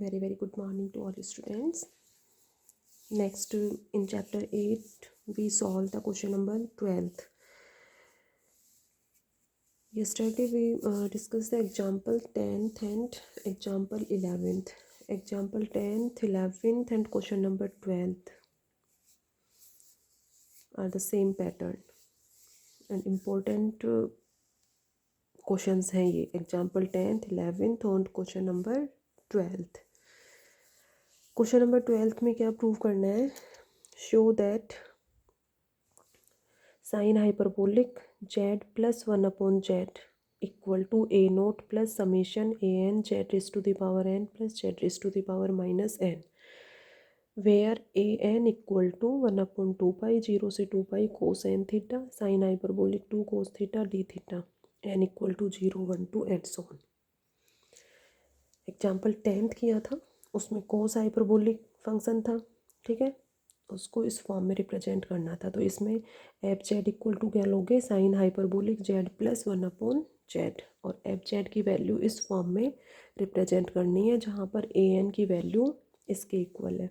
Very good morning to all students. Next, in chapter 8, we solve the question number 12th. Yesterday we discussed the example 10th and example 11th. Example 10th, 11th and question number 12th are the same pattern and important questions हैं ये. Example 10th, 11th और question number 12th. Question number 12th में क्या prove करना है? Show that sine hyperbolic z plus 1/z equal to a naught plus summation a n z raise to the power n plus z raise to the power minus n where a n equal to 1/2 0 से 2 cos n theta sine hyperbolic 2 cos theta d theta n equal to 0 1 2 and so on. Example 10th किया था, उसमें cos hyperbolic function था. ठीक है, उसको इस form में रिप्रेजेंट करना था. तो इसमें एफ जेड इक्वल टू क्या लोगे? Sign hyperbolic z plus 1/z और एफ जेड की वैल्यू इस फॉर्म में रिप्रेजेंट करनी है जहाँ पर ए एन की वैल्यू इसके इक्वल है.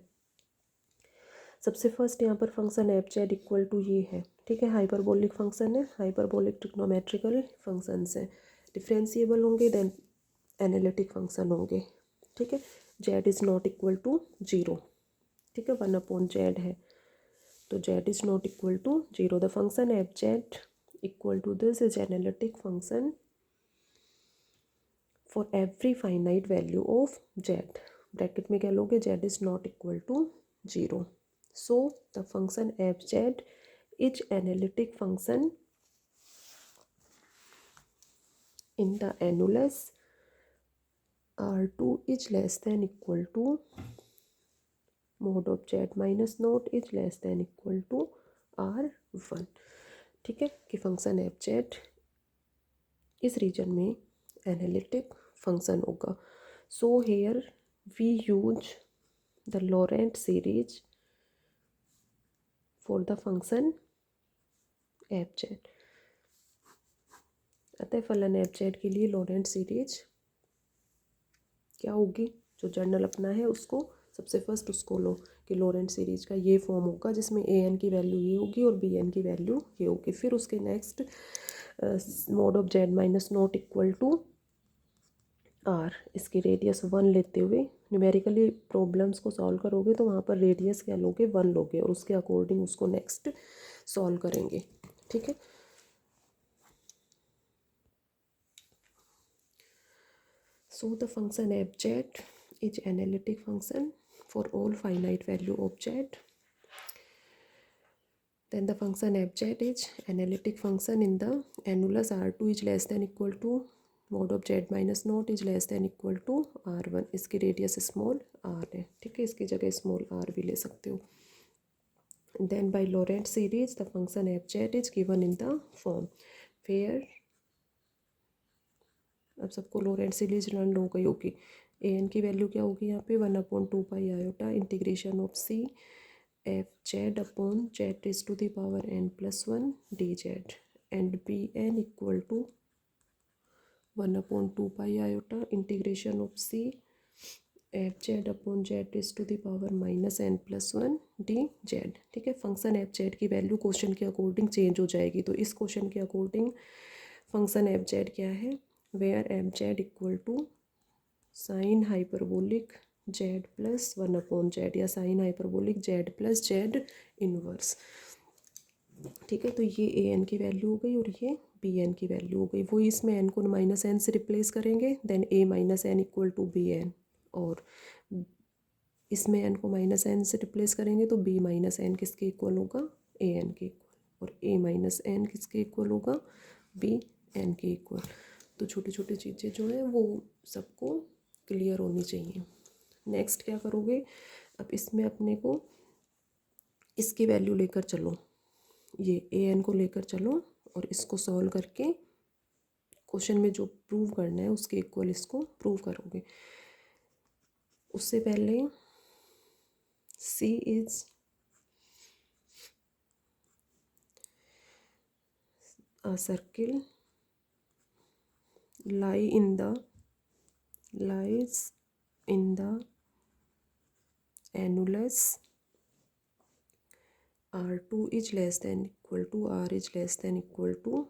सबसे फर्स्ट यहाँ पर function F Z equal to ये है. ठीक है, हाइपरबोलिक फंक्शन है, हाइपरबोलिक ट्रिग्नोमेट्रिकल फंक्शंस है, डिफरेंशिएबल होंगे देन एनालिटिक फंक्शन होंगे. ठीक है, Z is not equal to 0. ठीक है, 1/z है तो z is not equal to 0. The function F Z equal to this is analytic function for every finite value of z. Bracket में क्या लोगे? z is not equal to 0. So the function F z is analytic function in the annulus R2 is less than equal to mod of z minus naught is less than equal to R1. ठीक है, कि function F z इस region में analytic function होगा. So here we use the Laurent series for the function F z. अतः फलन f Z के लिए लॉरेंट सीरीज क्या होगी? जो जर्नल अपना है उसको सबसे फर्स्ट उसको लो कि लॉरेंट सीरीज का ये फॉर्म होगा जिसमें ए एन की वैल्यू ये होगी और बी एन की वैल्यू ये होगी. फिर उसके next mode of z minus not equal to r, इसकी रेडियस 1 लेते हुए न्यूमेरिकली प्रॉब्लम्स को सॉल्व करोगे तो वहाँ पर रेडियस क्या लोगे? 1 लोगे और उसके अकॉर्डिंग उसको नेक्स्ट सॉल्व करेंगे. ठीक है, so the function fz is analytic function for all finite value of z. Then the function fz is analytic function in the annulus R2 is less than equal to mod of z minus naught is less than equal to R1. इसकी radius small r है. ठीक है, इसकी जगह small r भी ले सकते हो. Then by Lorentz series the function fz is given in the form where अब सबको लॉरेंट सीरीज लर्न हो गई होगी. ए एन की वैल्यू क्या होगी यहाँ पे? 1/2 iota integration of c f z upon z raise to the power n plus 1 d z and b n equal to 1/2 iota integration of c f z upon z raise to the power minus n plus 1 d z. ठीक है, function F Z की value question के according change हो जाएगी. तो इस question के according function F z क्या है? Where f Z equal to sine hyperbolic z plus 1/z या sine hyperbolic z plus z inverse. ठीक है, तो ये ए एन की वैल्यू हो गई और ये बी एन की वैल्यू हो गई. वो इसमें एन को माइनस एन से रिप्लेस करेंगे then a minus n equal to b n और इसमें एन को माइनस एन से रिप्लेस करेंगे तो बी माइनस एन किसके इक्वल होगा? ए एन के इक्वल. और ए माइनस एन किसके इक्वल होगा? बी एन के इक्वल. तो छोटी छोटी चीज़ें जो है वो सबको क्लियर होनी चाहिए. नेक्स्ट क्या करोगे? अब इसमें अपने को इसकी वैल्यू लेकर चलो, ये ए एन को लेकर चलो और इसको सॉल्व करके क्वेश्चन में जो प्रूव करना है उसके इक्वल इसको प्रूव करोगे. उससे पहले सी is a circle lies in the annulus R2 is less than equal to R is less than equal to,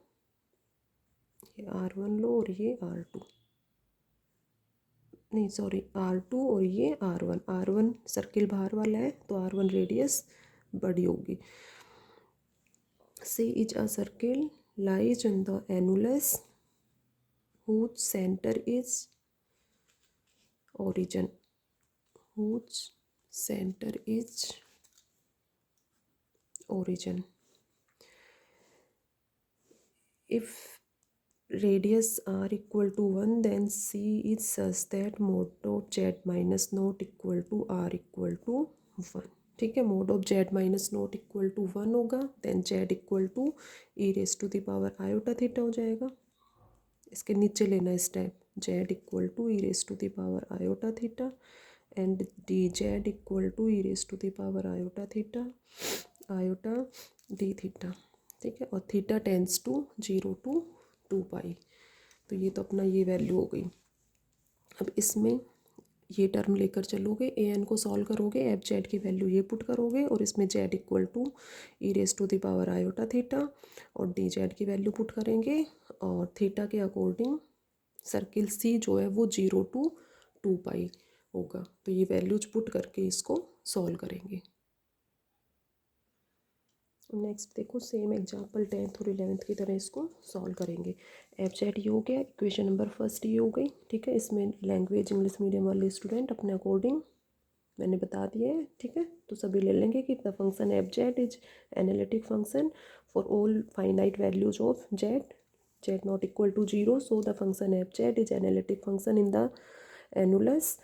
ये R1 लो और ये R2, नहीं सॉरी R2 और ये R1 सर्किल बाहर वाला है तो R1 रेडियस बड़ी होगी। C is a circle lies in the annulus whose center is origin, whose center is origin. If radius r equal to 1 then C is such that mod of z minus not equal to r equal to 1। ठीक है, mod of z minus not equal to 1 होगा, then z equal to e raised to the power iota theta हो जाएगा। इसके नीचे लेना step, z equal to e raised to the power iota theta and dz equal to e raised to the power iota theta iota d theta। ठीक है, और theta tends to 0 to 2 पाई। तो ये तो अपना ये वैल्यू हो गई। अब इसमें ये टर्म लेकर चलोगे, ए एन को सॉल्व करोगे, एफ जेड की वैल्यू ये पुट करोगे और इसमें z equal to e raise to the power iota theta और डी जेड की वैल्यू पुट करेंगे और थीटा के अकॉर्डिंग सर्किल सी जो है वो 0 to 2 पाई होगा। तो ये वैल्यूज पुट करके इसको सॉल्व करेंगे। नेक्स्ट देखो सेम एग्जाम्पल 10th और 11th की तरह इसको सॉल्व करेंगे। एफ जेड ये हो गया, इक्वेशन नंबर फर्स्ट ये हो गई। ठीक है, इसमें लैंग्वेज इंग्लिश मीडियम वाले स्टूडेंट अपने अकॉर्डिंग मैंने बता दिया है। ठीक है, तो सभी ले लेंगे कि the function F z is analytic function for all finite values of z not equal to 0। So the function F z is analytic function in the annulus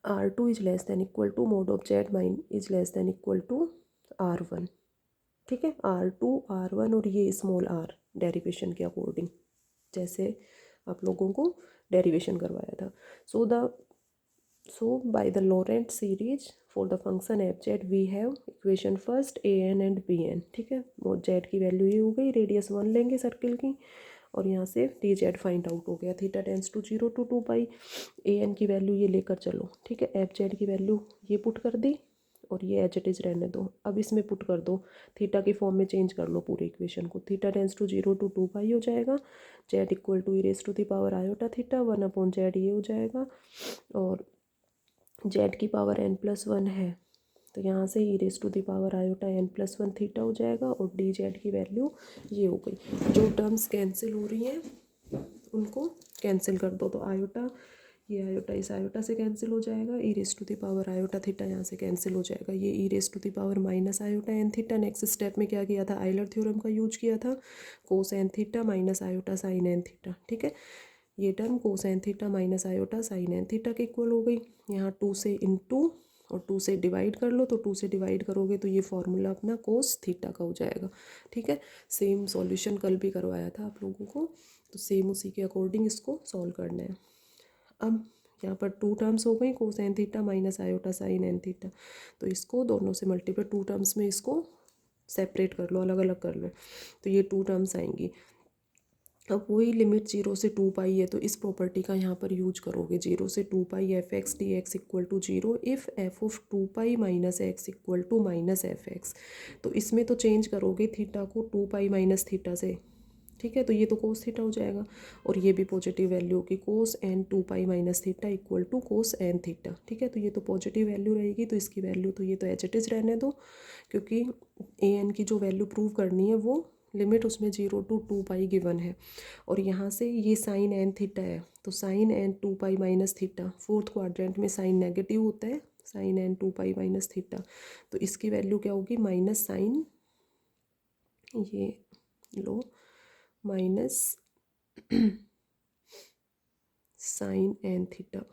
R2 is less than equal to mod of z minus is less than equal to R1। ठीक है, R2 R1 और ये small r derivation के according जैसे आप लोगों को derivation करवाया था। So by the Laurent series for the function F z we have equation first a n and b n. ठीक है, मोड जेड की वैल्यू ये हो गई, रेडियस 1 लेंगे सर्किल की और यहाँ से डी जेड फाइंड आउट हो गया, theta tends to 0 to 2 pi. A N की वैल्यू ये लेकर चलो। ठीक है, एफ जेड की वैल्यू ये पुट कर दी और ये एच इट इज़ रहने दो। अब इसमें पुट कर दो, थीटा की फॉर्म में चेंज कर लो पूरे इक्वेशन को। Theta tends to 0 to 2 pi हो जाएगा, z equal to e raise to the power iota theta 1 upon z ये हो जाएगा और जेड की पावर n+1 है तो यहाँ से e raise to the power iota n+1 theta हो जाएगा और डी जेड की वैल्यू ये हो गई। जो टर्म्स कैंसिल हो रही हैं उनको कैंसिल कर दो, तो आयोटा ये आयोटा इस आयोटा से कैंसिल हो जाएगा, e raise to the power iota theta यहाँ से कैंसिल हो जाएगा, ये e raise to the power minus iota n theta. Next step में क्या किया था, आइलर थ्योरम का यूज किया था, cos n theta minus iota sine n theta. ठीक है, ये term cos n theta minus iota sine n theta के इक्वल हो गई। यहाँ 2 से इंटू और 2 से डिवाइड कर लो, तो 2 से डिवाइड करोगे तो ये फॉर्मूला अपना कोस थीटा का हो जाएगा। ठीक है, सेम सॉल्यूशन कल भी करवाया था आप लोगों को, तो सेम उसी के अकॉर्डिंग इसको सॉल्व करना है। अब यहाँ पर 2 टर्म्स हो गई, cos n theta minus iota sine n theta, तो इसको दोनों से मल्टीप्लाई 2 टर्म्स में इसको सेपरेट कर लो, अलग अलग कर लो, तो ये 2 टर्म्स आएंगी। अब वही लिमिट 0 से 2 पाई है तो इस प्रॉपर्टी का यहाँ पर यूज करोगे, 0 से 2 पाई f x d x equal to 0 if f of 2 pi minus x equal to minus f x. तो इसमें तो चेंज करोगे थीटा को 2 पाई माइनस थीटा से। ठीक है, तो ये तो कोस थीटा हो जाएगा और ये भी पॉजिटिव वैल्यू होगी, cos n 2 pi minus theta equal to cos n theta. ठीक है, तो ये तो पॉजिटिव वैल्यू रहेगी, तो इसकी वैल्यू तो ये तो एच इट इज़ रहने दो, क्योंकि ए एन की जो वैल्यू प्रूव करनी है वो लिमिट उसमें 0 to 2 पाई गिवन है। और यहाँ से ये साइन एन थीटा है, तो sine n 2 pi minus theta, fourth quadrant में साइन नेगेटिव होता है, sine n 2 pi minus theta, तो इसकी वैल्यू क्या होगी, माइनस साइन ये लो माइनस साइन एन थीटा।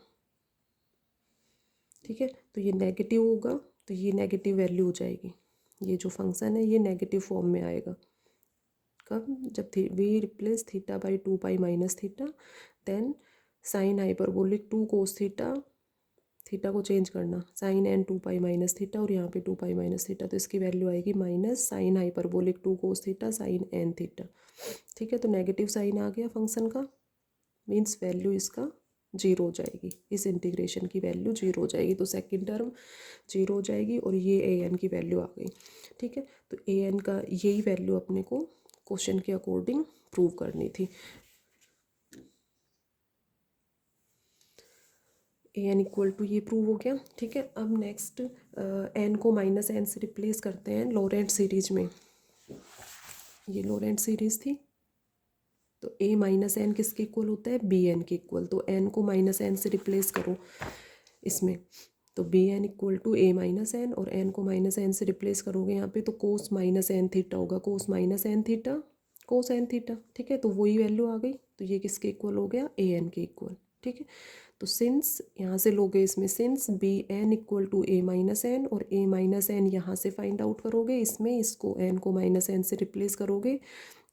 ठीक है, तो ये नेगेटिव होगा तो ये नेगेटिव वैल्यू हो जाएगी, ये जो फंक्शन है ये नेगेटिव फॉर्म में आएगा। कब, जब we replace theta by 2 pi minus theta, then sine hyperbolic 2 cos theta, theta को चेंज करना, sine n 2 pi minus theta और यहाँ पे 2 पाई माइनस थीटा, तो इसकी वैल्यू आएगी minus sine hyperbolic 2 cos theta sine n theta. ठीक है, तो नेगेटिव साइन आ गया फंक्शन का, मीन्स वैल्यू इसका जीरो हो जाएगी, इस इंटीग्रेशन की वैल्यू जीरो हो जाएगी। तो सेकंड टर्म जीरो हो जाएगी और ये ए एन की वैल्यू आ गई। ठीक है, तो ए एन का यही वैल्यू अपने को क्वेश्चन के अकॉर्डिंग प्रूव करनी थी। ए एन इक्वल टू ये प्रूव हो गया। ठीक है, अब नेक्स्ट एन को माइनस एन से रिप्लेस करते हैं लॉरेंट सीरीज में। ये लॉरेंट सीरीज थी, तो ए माइनस एन किसके इक्वल होता है, बी एन के इक्वल। तो एन को माइनस एन से रिप्लेस करो इसमें, तो b n equal to a minus n, और एन को माइनस एन से रिप्लेस करोगे यहाँ पे तो कोस माइनस एन थीटा होगा, cos minus n theta cos n theta. ठीक है, तो वही वैल्यू आ गई, तो ये किसके इक्वल हो गया, ए एन के इक्वल। ठीक है, तो सिंस यहाँ से लोगे इसमें, since b n equal to a minus n, और ए माइनस एन यहाँ से फाइंड आउट करोगे, इसमें इसको एन को माइनस एन से रिप्लेस करोगे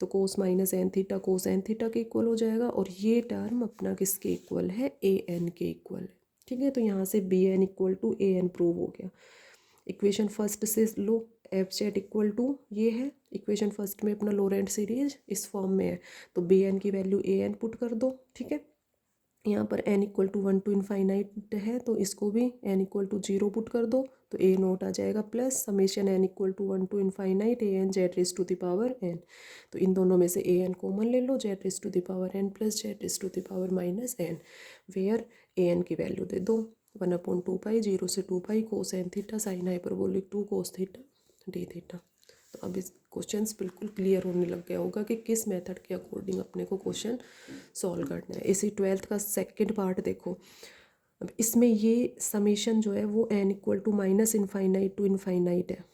तो cos minus n theta cos n theta के इक्वल हो जाएगा, और ये टर्म अपना किसके इक्वल है, ए एन के इक्वल है। ठीक है, तो यहाँ से b n equal to a n prove हो गया। इक्वेशन फर्स्ट से लो, एफ जेड इक्वल टू ये है, इक्वेशन फर्स्ट में अपना लॉरेंट सीरीज इस फॉर्म में है, तो बी एन की वैल्यू ए एन पुट कर दो। ठीक है, यहाँ पर n equal to 1 to infinite है, तो इसको भी n इक्वल टू 0 पुट कर दो, तो a नोट आ जाएगा plus summation n equal to 1 to infinite a n z raise to the power n। तो इन दोनों में से a n कॉमन ले लो, z raise to the power n plus z raise to the power minus n, where a n की value दे दो 1/2 pi 0 से 2 pi cos n theta sine hyperbolic 2 cos theta d theta. तो अब इस questions बिल्कुल क्लियर होने लग गया होगा कि किस मेथड के अकॉर्डिंग अपने को क्वेश्चन सॉल्व करना है। इसी 12th का सेकंड पार्ट देखो, अब इसमें ये समेशन जो है वो n equal to minus infinite to infinite है।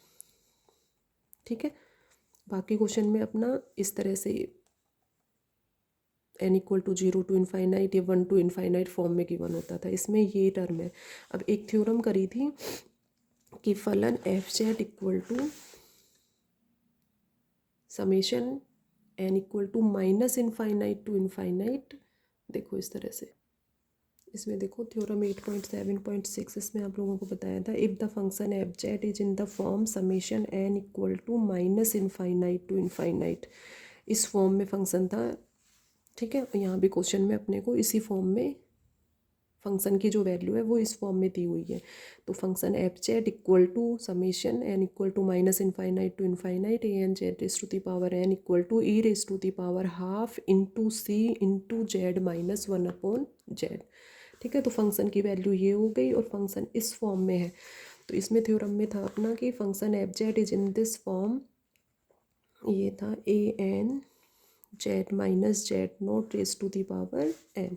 ठीक है, बाकी क्वेश्चन में अपना इस तरह से n equal to 0 to infinite या 1 टू इनफाइनाइट फॉर्म में गिवन होता था, इसमें ये टर्म है। अब एक थ्योरम करी थी कि फलन f Z equal to summation n equal to minus infinite to infinite, देखो इस तरह से, इसमें देखो थ्योरम 8.7.6 इसमें आप लोगों को बताया था, if the function F z is in the form summation n equal to minus infinite to infinite, इस फॉर्म में फंक्शन था। ठीक है, यहाँ भी क्वेश्चन में अपने को इसी फॉर्म में फंक्शन की जो वैल्यू है वो इस फॉर्म में दी हुई है। तो function F Z equal to summation n equal to minus infinite to infinite a n z raise to the power n equal to e raise to the power half into c into z minus 1/z। ठीक है, तो function की value ये हो गई और function इस form में है। तो इसमें थ्योरम में था अपना कि function F z is in this form, ये था a n z minus z naught raise to the power n।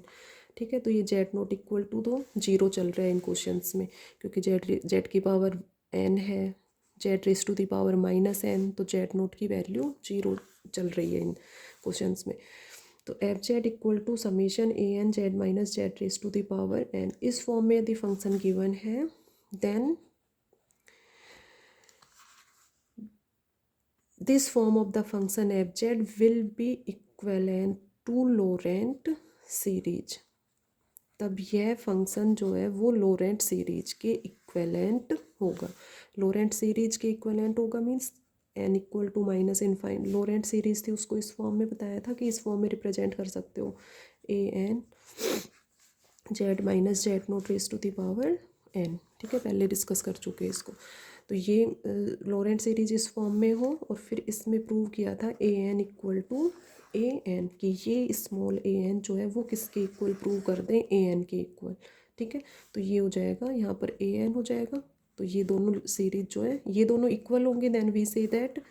ठीक है, तो ये जेड नोट इक्वल टू तो 0 चल रहा है इन क्वेश्चंस में, क्योंकि जेड की पावर n है, z raise to the power minus n, तो जेड नोट की वैल्यू 0 चल रही है इन क्वेश्चंस में। तो f Z equal to summation a n z minus z raise to the power n, इस फॉर्म में यदि फंक्शन गिवन है then this form of the function fz will be equivalent to Laurent series. तब यह function जो है वो लोरेंट series के इक्विवेलेंट होगा। लोरेंट सीरीज के इक्विवेलेंट होगा means n equal to minus infinite, Laurent series थी उसको इस फॉर्म में बताया था कि इस फॉर्म में रिप्रेजेंट कर सकते हो a n z minus z naught raise to the power n। ठीक है, पहले डिस्कस कर चुके हैं इसको। तो ये लॉरेंट सीरीज इस फॉर्म में हो, और फिर इसमें प्रूव किया था a n equal to a n, कि ये स्मॉल ए एन जो है वो किसके इक्वल प्रूव कर दें, ए एन के इक्वल। ठीक है, तो ये हो जाएगा यहाँ पर ए एन हो जाएगा, तो ये दोनों सीरीज जो है ये दोनों इक्वल होंगे, then we say that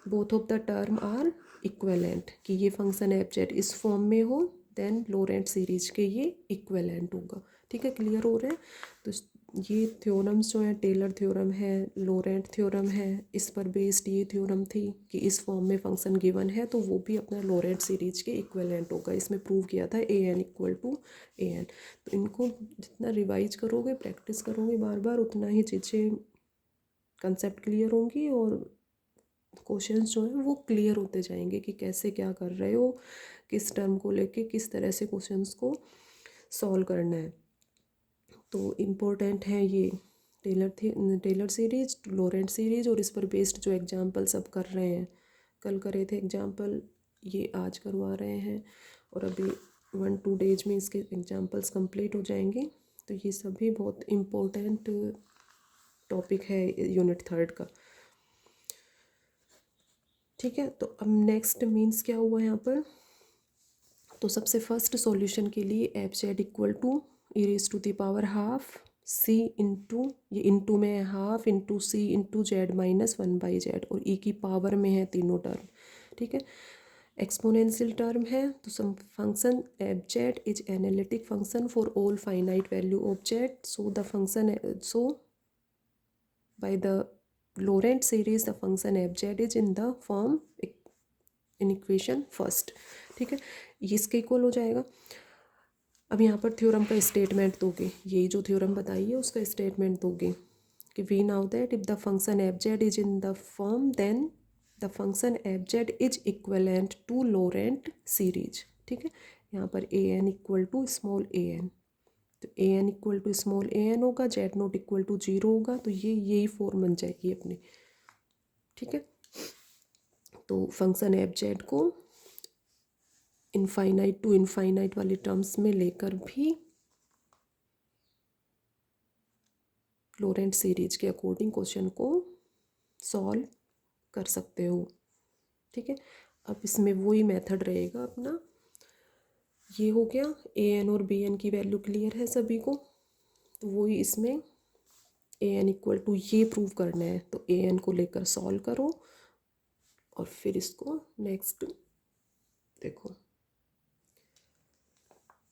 both of the term are equivalent, कि ये फंक्शन एफ जेड इस फॉर्म में हो देन लोरेंट सीरीज के ये इक्वलेंट होगा। ठीक है, क्लियर हो रहा है। तो ये थ्योरम्स जो हैं, टेलर थ्योरम है, लोरेंट थ्योरम है, इस पर बेस्ड ये थ्योरम थी कि इस फॉर्म में फंक्शन गिवन है तो वो भी अपना लोरेंट सीरीज के इक्वलेंट होगा। इसमें प्रूव किया था a n equal to a n. तो इनको जितना रिवाइज करोगे, प्रैक्टिस करोगे बार बार, उतना ही चीज़ें कंसेप्ट क्लियर होंगी और क्वेश्चंस जो हैं वो क्लियर होते जाएंगे कि कैसे क्या कर रहे हो, किस टर्म को लेके किस तरह से क्वेश्चंस को सॉल्व करना है। तो इम्पोर्टेंट है ये टेलर सीरीज, लोरेंट सीरीज, और इस पर बेस्ड जो एग्जाम्पल सब कर रहे हैं, कल करे थे एग्जाम्पल, ये आज करवा रहे हैं, और अभी 1-2 डेज में इसके एग्जांपल्स कंप्लीट हो जाएंगे। तो ये सभी बहुत इम्पोर्टेंट टॉपिक है यूनिट 3 का। ठीक है, तो अब नेक्स्ट मीन्स क्या हुआ यहाँ पर। तो सबसे फर्स्ट सॉल्यूशन के लिए f Z equal to e raise to the power half c into, ये इंटू में है half into c into z minus 1/z, और ई की पावर में है तीनों टर्म। ठीक है, एक्सपोनेंशियल टर्म है। तो some function F z is analytic function for all finite value of z, so the function so by the Laurent series the function f z is in the form in equation first. ठीक है, ये इसके equal हो जाएगा। अब यहाँ पर theorem का स्टेटमेंट दोगे, यही जो थ्योरम बताई है उसका स्टेटमेंट दोगे कि we know that if the function F z is in the form then the function F z is equivalent to Laurent series. ठीक है, यहाँ पर ए n equal to small a n, तो a n equal to small a n होगा, z not equal to 0 होगा, तो ये यही फॉर्म बन जाएगी अपनी। ठीक है, तो फंक्शन एफ जेड को इनफाइनाइट टू इनफाइनाइट वाले टर्म्स में लेकर भी लोरेंट सीरीज के अकॉर्डिंग क्वेश्चन को सॉल्व कर सकते हो। ठीक है, अब इसमें वही मेथड रहेगा अपना। ये हो गया, ए एन और बी एन की वैल्यू क्लियर है सभी को, तो वही इसमें ए एन इक्वल टू ये प्रूव करना है, तो ए एन को लेकर सॉल्व करो और फिर इसको नेक्स्ट देखो।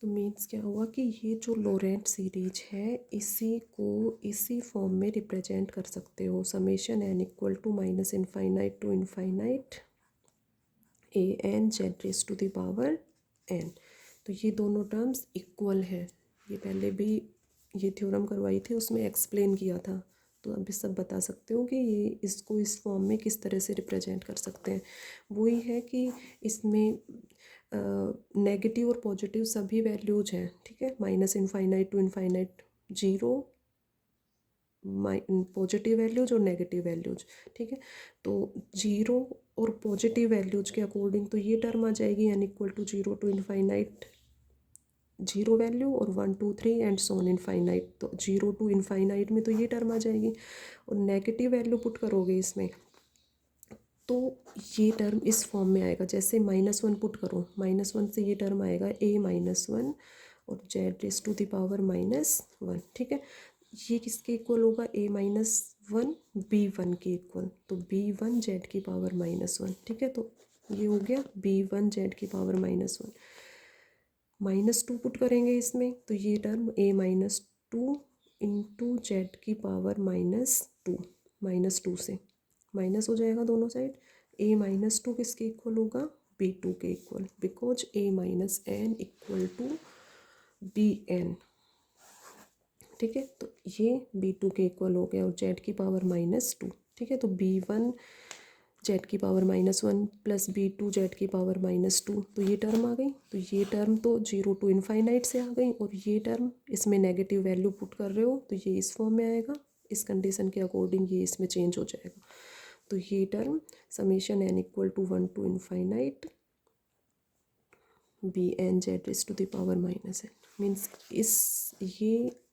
तो मीन्स क्या हुआ कि ये जो लोरेंट सीरीज है इसी को इसी फॉर्म में रिप्रेजेंट कर सकते हो, summation n equal to minus infinite to infinite a n z raise to the power n. तो ये दोनों टर्म्स इक्वल है, ये पहले भी ये थ्योरम करवाई थी उसमें एक्सप्लेन किया था, तो अभी सब बता सकते हो कि ये इसको इस फॉर्म में किस तरह से रिप्रेजेंट कर सकते हैं। वही है कि इसमें नेगेटिव और पॉजिटिव सभी वैल्यूज हैं। ठीक है, minus infinite to infinite 0 positive values और नेगेटिव वैल्यूज। ठीक है, तो 0 और पॉजिटिव वैल्यूज के अकॉर्डिंग तो ये टर्म आ जाएगी n equal to 0 to infinite 0 value, और 1 2 3 एंड सोन इनफाइनाइट, तो 0 टू इनफाइनाइट में तो ये टर्म आ जाएगी। और नेगेटिव वैल्यू पुट करोगे इसमें तो ये टर्म इस फॉर्म में आएगा, जैसे -1 पुट करो, -1 से ये टर्म आएगा a-1 और z raise to the power -1। ठीक है, ये किसके इक्वल होगा, a-1 b1 के इक्वल, तो b1 जेड की पावर -1। ठीक है, तो ये हो गया b1 जेड की पावर -1। -2 पुट करेंगे इसमें, तो ये टर्म a-2 इंटू जेड की पावर -2, -2 से माइनस हो जाएगा दोनों साइड। a-2 किसके इक्वल होगा, b2 के equal, because a-n equal to bn। ठीक है, तो ये b2 के इक्वल हो गया और जेड की पावर -2। ठीक है, तो b1 जेड की पावर -1 प्लस b2 जेड की पावर -2, तो ये टर्म आ गई। तो ये टर्म तो 0 टू इनफाइनाइट से आ गई, और ये टर्म इसमें नेगेटिव वैल्यू पुट कर रहे हो तो ये इस फॉर्म में आएगा, इस कंडीशन के अकॉर्डिंग ये इसमें चेंज हो जाएगा। तो ये term summation n equal to 1 to infinite b n z raise to the power -n means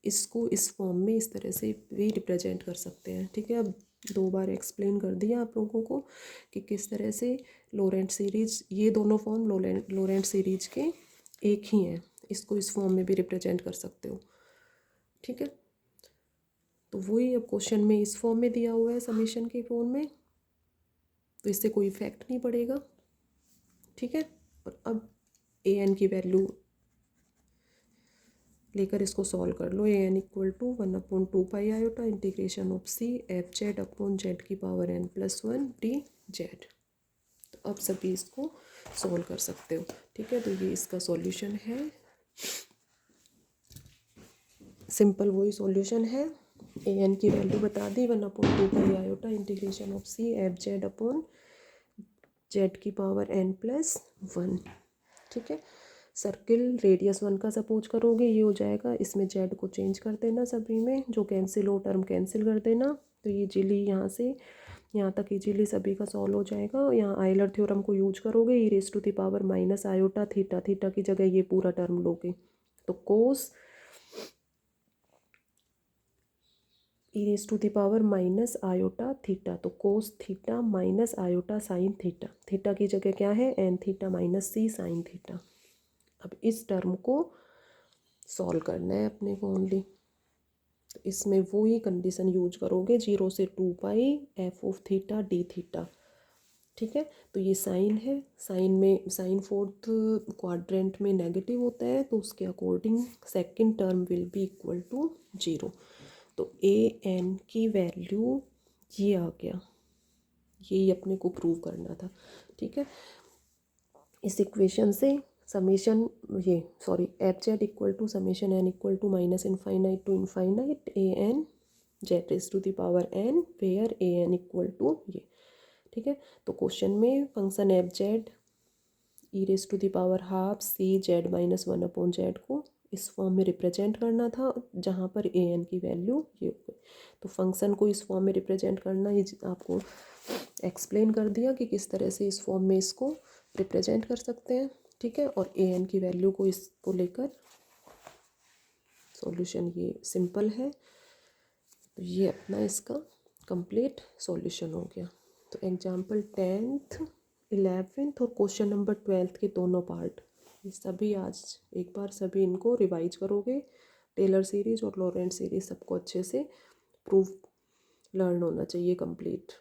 इसको इस फॉर्म में इस तरह से भी रिप्रेजेंट कर सकते हैं। ठीक है, अब 2 बार एक्सप्लेन कर दिया आप लोगों को कि किस तरह से लोरेंट सीरीज, ये दोनों फॉर्म लोरेंट सीरीज के एक ही हैं, इसको इस फॉर्म में भी रिप्रेजेंट कर सकते हो। ठीक है, तो वही अब क्वेश्चन में इस फॉर्म में दिया हुआ है समेशन के फॉर्म में, तो इससे कोई इफेक्ट नहीं पड़ेगा। ठीक है, और अब ए एन की वैल्यू लेकर इसको सॉल्व कर लो। A n equal to 1/2 iota integration of c f z upon z की पावर n+1 डी जेड। तो अब सभी इसको सॉल्व कर सकते हो। ठीक है, तो ये इसका सॉल्यूशन है, सिंपल वही सॉल्यूशन है। ए एन की वैल्यू बता दी 1/2 iota integration of c f z upon z की पावर n+1। ठीक है, सर्किल रेडियस 1 का सपोज करोगे, ये हो जाएगा, इसमें जेड को चेंज कर देना, सभी में जो कैंसिल हो टर्म कैंसिल कर देना, तो ये जिली यहाँ से यहाँ तक इजीली सभी का सॉल्व हो जाएगा। यहाँ आयलर थ्योरम को यूज करोगे, e raise to the power minus iota theta, theta की जगह ये पूरा टर्म लोगे तो cos e raise to the power minus iota theta, तो cos theta minus iota sine theta, theta की जगह क्या है एन थीटा माइनस सी साइन थीटा। अब इस टर्म को सॉल्व करना है अपने को ओनली, तो इसमें वो ही कंडीशन यूज करोगे 0 से 2 पाई f of theta d theta. ठीक है, तो ये साइन है, साइन में साइन फोर्थ क्वाड्रेंट में नेगेटिव होता है, तो उसके according second term will be equal to 0। तो ए एन की वैल्यू ये आ गया, यही अपने को प्रूव करना था। ठीक है, इस इक्वेशन से समेशन ये sorry f Z equal to summation n equal to minus infinite to infinite a n z raise to the power n where a n equal to ये। ठीक है, तो क्वेश्चन में function F z e raise to the power half c z minus 1/z को इस form में represent करना था, जहाँ पर ए एन की वैल्यू ये हो गई। तो फंक्शन को इस फॉर्म में रिप्रेजेंट करना, ये आपको एक्सप्लेन कर दिया कि किस तरह से इस फॉर्म में इसको रिप्रेजेंट कर सकते हैं। ठीक है, और ए एन की वैल्यू को इसको लेकर सॉल्यूशन ये सिंपल है। तो ये अपना इसका कंप्लीट सॉल्यूशन हो गया। तो एग्जाम्पल 10th 11th और क्वेश्चन नंबर 12th के दोनों पार्ट ये सभी आज एक बार सभी इनको रिवाइज करोगे। टेलर सीरीज और लॉरेंट सीरीज सबको अच्छे से प्रूफ लर्न होना चाहिए कंप्लीट।